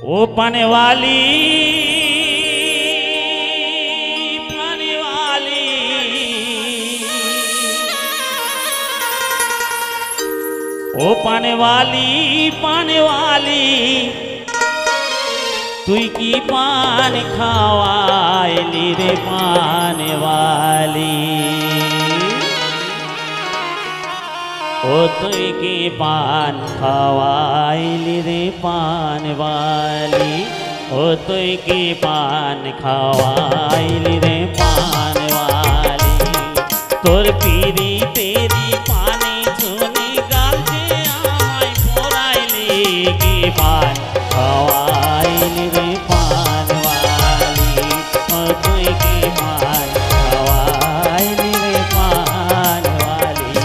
ओ पाने वाली पाने वाली ओ पाने वाली तुई की पान खावाइली रे पाने वाली ओ तुई की पान खावाइली रे पान वाली ओ तुई की पान खावाइली रे पान वाली तोर पीरी तेरी पानी छुनी गाल जे आमाय पोराइली की पान खावाइली रे पान वाली ओ तुई की पान खावाइली रे पान वाली।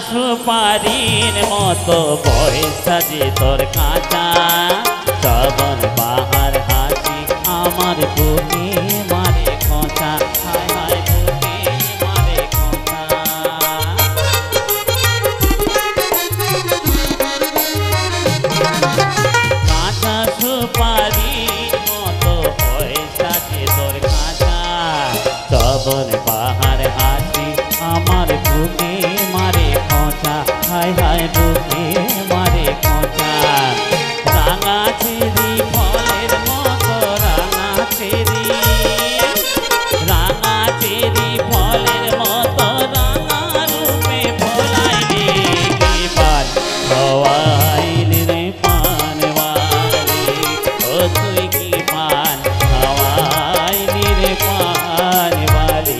सुपारीर मतो पयसा जे तोर काचा श्रवण बाहार हासि आमार बुके मारे खोचा हाय हाय बुके मारे खोचा काचा सुपारीर मतो पयसा जे तोर काचा श्रवण बाहार हासि आमार बुके मारे खोचा हाय हाय बुके मारे खोचा राঙা চেরি ফলের মতো রাঙা চেরি ফলের মতো রাঙা রূপে ফলাইলি কি পান খাওয়াইলি রে পানওয়ালি ও তুই কি পান খাওয়াইলি রে পানওয়ালি।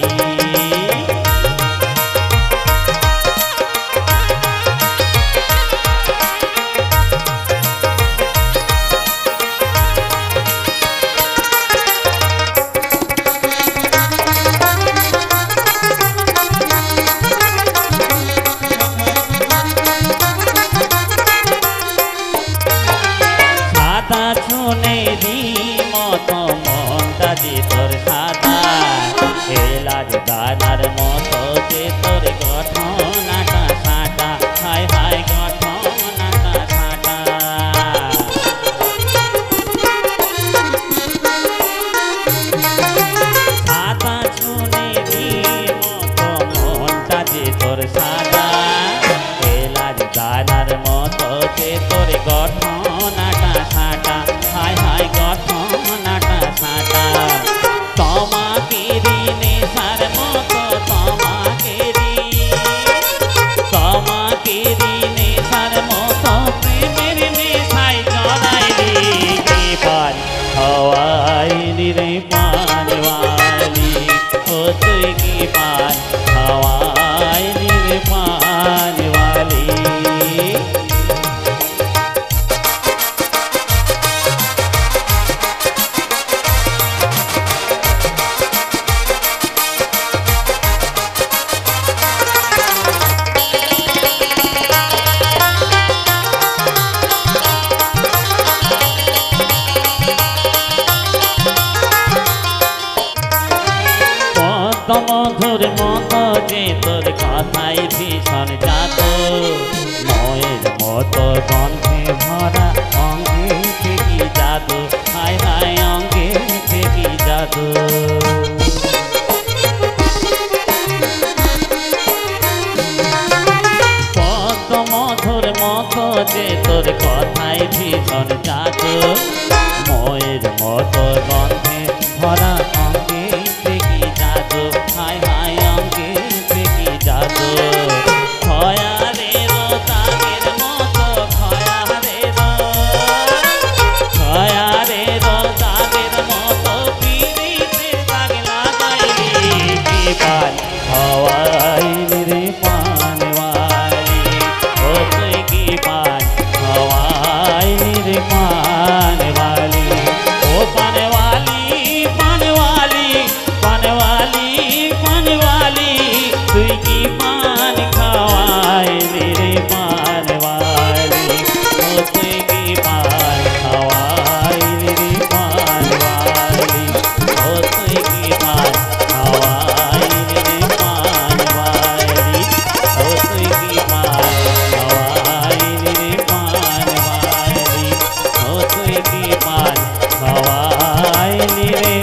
দানার মতো যে তোর গঠনাটা সাটা হায় হায় গঠনাটা সাটা সাদা ছুনেরি মতো মনটা যে তোর সাদা এলার দানার মতো যে তোর গঠনাটা সাটা হায় হায় গঠনাটা সাটা তোমাকে ঋণে সার মতো তোমাকে ঋণে সার মতো প্রেমের নেশায় জড়াইলি কি পান খাওয়াইলি রে পানওয়ালি ও তুই কি পান খাওয়াইলি রে পানওয়ালি। মধুর মতো যে তোর কথাই ভীষণ জাতো ময়ের মতো গন্ধে ভরা অঙ্গে থেকে জাদু হায় হায় অঙ্গে থেকে জাদু কত মধুর মতো যে তোর কথাই ভীষণ জাতো ময়ের মতো গন্ধে ভরা অঙ্গে থেকে জাদু হায় হায় অঙ্গে থেকে জাদু খয়ারের দাগের মতো খয়ারের দাগের মতো পিড়িতে দাগ লাগাইলি কি পান খাওয়াইলি রে পানওয়ালি পানওয়ালি পানওয়ালি পানওয়ালি তুই কি পান খাওয়াইলি রে পানওয়ালি ও তুই কি পান খাওয়াইলি রে পানওয়ালি ও তুই কি পান খাওয়াইলি রে পানওয়ালি ও তুই কি পান খাওয়াইলি রে পানওয়ালি ও তুই কি পান খাওয়াইলি রে